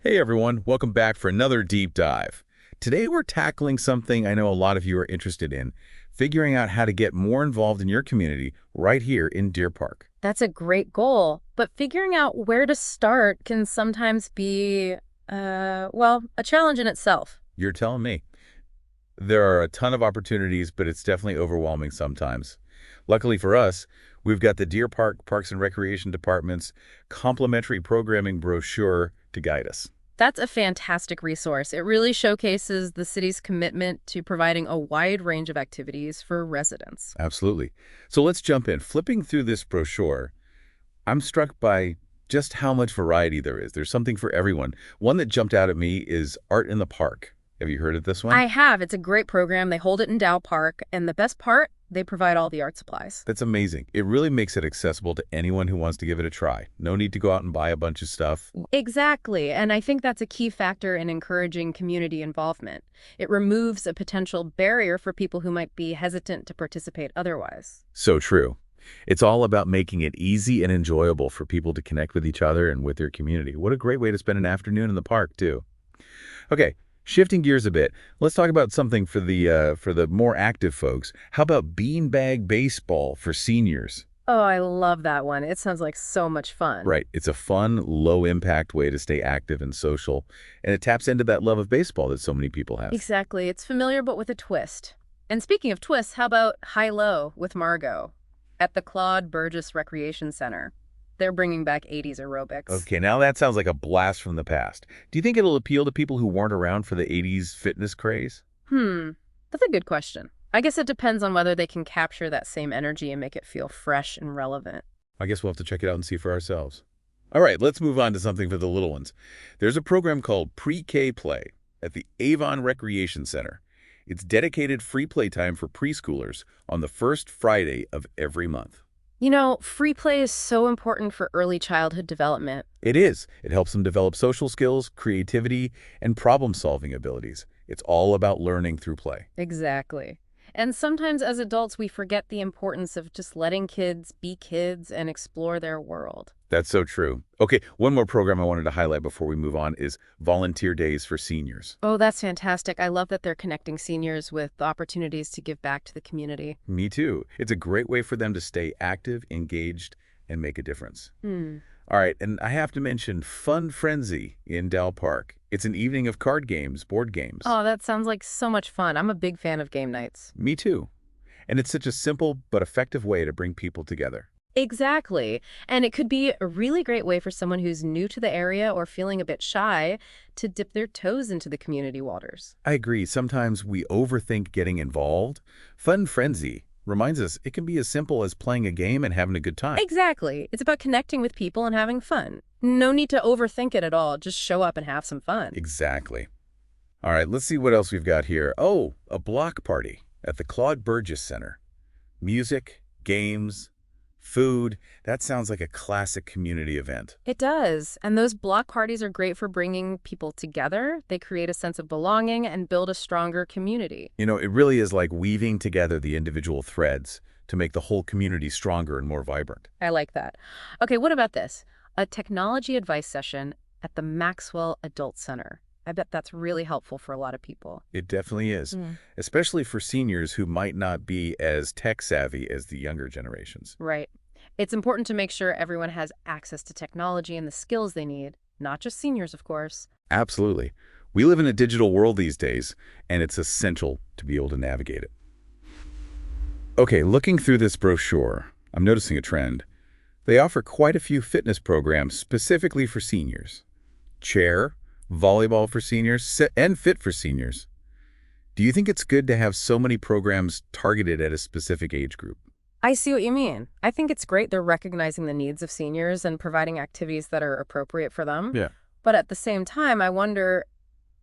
Hey everyone, welcome back for another deep dive. Today we're tackling something I know a lot of you are interested in, figuring out how to get more involved in your community right here in Deer Park. That's a great goal, but figuring out where to start can sometimes be, a challenge in itself. You're telling me. There are a ton of opportunities, but it's definitely overwhelming sometimes. Luckily for us, we've got the Deer Park Parks and Recreation Department's complimentary programming brochure to guide us. That's a fantastic resource. It really showcases the city's commitment to providing a wide range of activities for residents. Absolutely. So let's jump in. Flipping through this brochure, I'm struck by just how much variety there is. There's something for everyone. One that jumped out at me is Art in the Park. Have you heard of this one? I have. It's a great program. They hold it in Dow Park, and the best part, they provide all the art supplies. That's amazing. It really makes it accessible to anyone who wants to give it a try. No need to go out and buy a bunch of stuff. Exactly, and I think that's a key factor in encouraging community involvement. It removes a potential barrier for people who might be hesitant to participate otherwise. So true. It's all about making it easy and enjoyable for people to connect with each other and with their community. What a great way to spend an afternoon in the park, too. Okay, shifting gears a bit, let's talk about something for the more active folks. How about beanbag baseball for seniors? Oh, I love that one. It sounds like so much fun. Right. It's a fun, low-impact way to stay active and social, and it taps into that love of baseball that so many people have. Exactly. It's familiar but with a twist. And speaking of twists, how about High-Low with Margot at the Claude Burgess Recreation Center? They're bringing back 80s aerobics. Okay, now that sounds like a blast from the past. Do you think it'll appeal to people who weren't around for the 80s fitness craze? That's a good question. I guess it depends on whether they can capture that same energy and make it feel fresh and relevant. I guess we'll have to check it out and see for ourselves. All right, let's move on to something for the little ones. There's a program called Pre-K Play at the Avon Recreation Center. It's dedicated free playtime for preschoolers on the first Friday of every month. You know, free play is so important for early childhood development. It is. It helps them develop social skills, creativity, and problem-solving abilities. It's all about learning through play. Exactly. And sometimes as adults, we forget the importance of just letting kids be kids and explore their world. That's so true. Okay, one more program I wanted to highlight before we move on is Volunteer Days for Seniors. Oh, that's fantastic. I love that they're connecting seniors with opportunities to give back to the community. Me too. It's a great way for them to stay active, engaged, and make a difference. Hmm. All right, and I have to mention Fun Frenzy in Dell Park. It's an evening of card games, board games. Oh, that sounds like so much fun. I'm a big fan of game nights. Me too. And it's such a simple but effective way to bring people together. Exactly. And it could be a really great way for someone who's new to the area or feeling a bit shy to dip their toes into the community waters. I agree. Sometimes we overthink getting involved. Fun Frenzy reminds us it can be as simple as playing a game and having a good time. Exactly. It's about connecting with people and having fun. No need to overthink it at all. Just show up and have some fun. Exactly. All right, let's see what else we've got here. Oh, a block party at the Claude Burgess Center. Music, games, food. That sounds like a classic community event. It does. And those block parties are great for bringing people together. They create a sense of belonging and build a stronger community. You know, it really is like weaving together the individual threads to make the whole community stronger and more vibrant. I like that. Okay, what about this? A technology advice session at the Maxwell Adult Center. I bet that's really helpful for a lot of people. It definitely is, Mm. especially for seniors who might not be as tech savvy as the younger generations. Right. It's important to make sure everyone has access to technology and the skills they need, not just seniors, of course. Absolutely. We live in a digital world these days, and it's essential to be able to navigate it. Okay, looking through this brochure, I'm noticing a trend. They offer quite a few fitness programs specifically for seniors. Chair, volleyball for seniors, and fit for seniors. Do you think it's good to have so many programs targeted at a specific age group? I see what you mean. I think it's great they're recognizing the needs of seniors and providing activities that are appropriate for them. Yeah. But at the same time, I wonder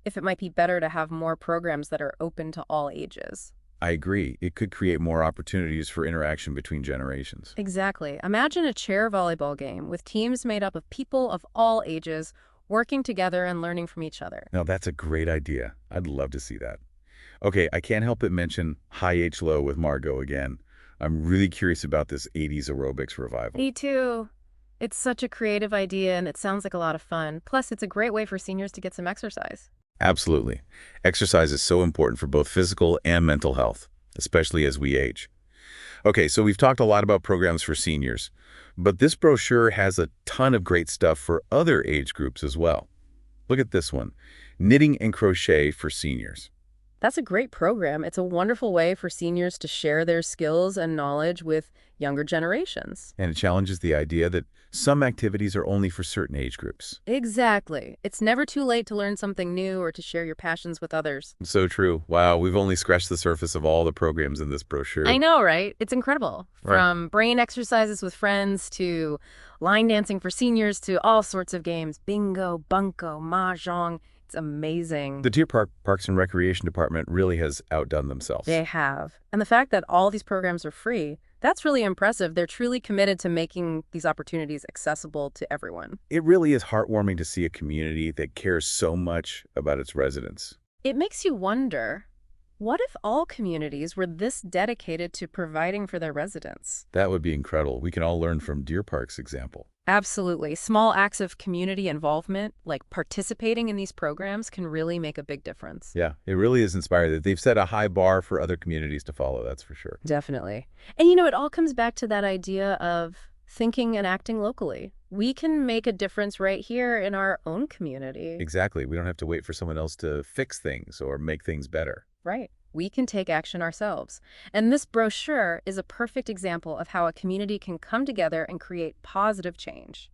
if it might be better to have more programs that are open to all ages. I agree. It could create more opportunities for interaction between generations. Exactly. Imagine a chair volleyball game with teams made up of people of all ages working together and learning from each other. Now, that's a great idea. I'd love to see that. Okay, I can't help but mention High H Low with Margot again. I'm really curious about this 80s aerobics revival. Me too. It's such a creative idea and it sounds like a lot of fun. Plus, it's a great way for seniors to get some exercise. Absolutely. Exercise is so important for both physical and mental health, especially as we age. Okay, so we've talked a lot about programs for seniors, but this brochure has a ton of great stuff for other age groups as well. Look at this one, Knitting and Crochet for Seniors. That's a great program. It's a wonderful way for seniors to share their skills and knowledge with younger generations. And it challenges the idea that some activities are only for certain age groups. Exactly. It's never too late to learn something new or to share your passions with others. So true. Wow, we've only scratched the surface of all the programs in this brochure. I know, right? It's incredible. Right. From brain exercises with friends to line dancing for seniors to all sorts of games. Bingo, bunko, mahjong. It's amazing. The Deer Park Parks and Recreation Department really has outdone themselves. They have. And the fact that all these programs are free, that's really impressive. They're truly committed to making these opportunities accessible to everyone. It really is heartwarming to see a community that cares so much about its residents. It makes you wonder, what if all communities were this dedicated to providing for their residents? That would be incredible. We can all learn from Deer Park's example. Absolutely. Small acts of community involvement, like participating in these programs, can really make a big difference. Yeah, it really is inspiring. They've set a high bar for other communities to follow, that's for sure. Definitely. And it all comes back to that idea of thinking and acting locally. We can make a difference right here in our own community. Exactly. We don't have to wait for someone else to fix things or make things better. Right. We can take action ourselves. And this brochure is a perfect example of how a community can come together and create positive change.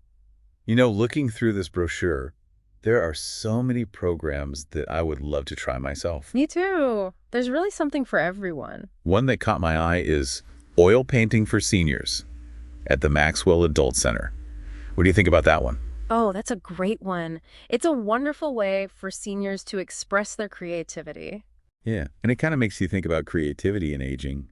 Looking through this brochure, there are so many programs that I would love to try myself. Me too. There's really something for everyone. One that caught my eye is Oil Painting for Seniors at the Maxwell Adult Center. What do you think about that one? Oh, that's a great one. It's a wonderful way for seniors to express their creativity. Yeah, and it kind of makes you think about creativity and aging.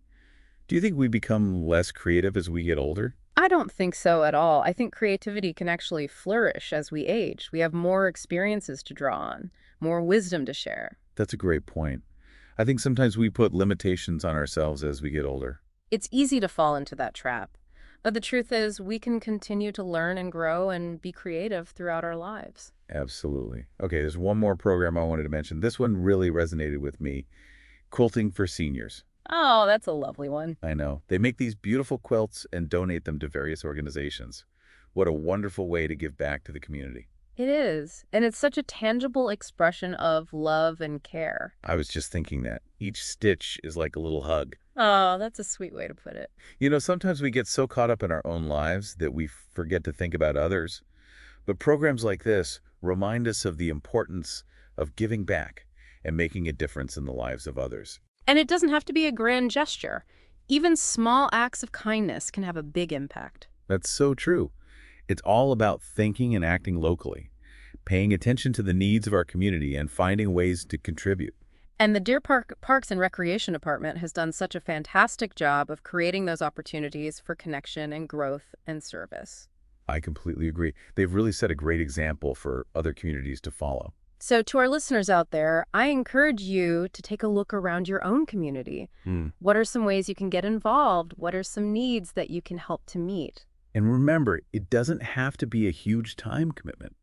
Do you think we become less creative as we get older? I don't think so at all. I think creativity can actually flourish as we age. We have more experiences to draw on, more wisdom to share. That's a great point. I think sometimes we put limitations on ourselves as we get older. It's easy to fall into that trap. But the truth is, we can continue to learn and grow and be creative throughout our lives. Absolutely. Okay, there's one more program I wanted to mention. This one really resonated with me. Quilting for Seniors. Oh, that's a lovely one. I know. They make these beautiful quilts and donate them to various organizations. What a wonderful way to give back to the community. It is. And it's such a tangible expression of love and care. I was just thinking that. Each stitch is like a little hug. Oh, that's a sweet way to put it. Sometimes we get so caught up in our own lives that we forget to think about others. But programs like this remind us of the importance of giving back and making a difference in the lives of others. And it doesn't have to be a grand gesture. Even small acts of kindness can have a big impact. That's so true. It's all about thinking and acting locally, paying attention to the needs of our community and finding ways to contribute. And the Deer Park Parks and Recreation Department has done such a fantastic job of creating those opportunities for connection and growth and service. I completely agree. They've really set a great example for other communities to follow. So to our listeners out there, I encourage you to take a look around your own community. What are some ways you can get involved? What are some needs that you can help to meet? And remember, it doesn't have to be a huge time commitment.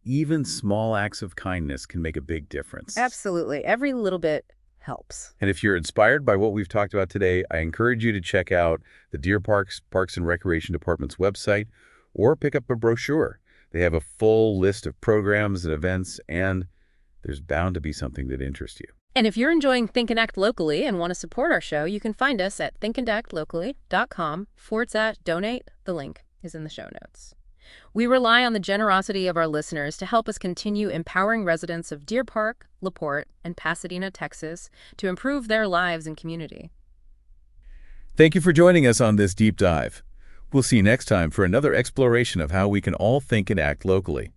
Even small acts of kindness can make a big difference. Absolutely. Every little bit helps. And if you're inspired by what we've talked about today, I encourage you to check out the Deer Parks and Recreation Department's website or pick up a brochure. They have a full list of programs and events, and there's bound to be something that interests you. And if you're enjoying Think and Act Locally and want to support our show, you can find us at thinkandactlocally.com/donate. The link is in the show notes. We rely on the generosity of our listeners to help us continue empowering residents of Deer Park, LaPorte, and Pasadena, Texas, to improve their lives and community. Thank you for joining us on this deep dive. We'll see you next time for another exploration of how we can all think and act locally.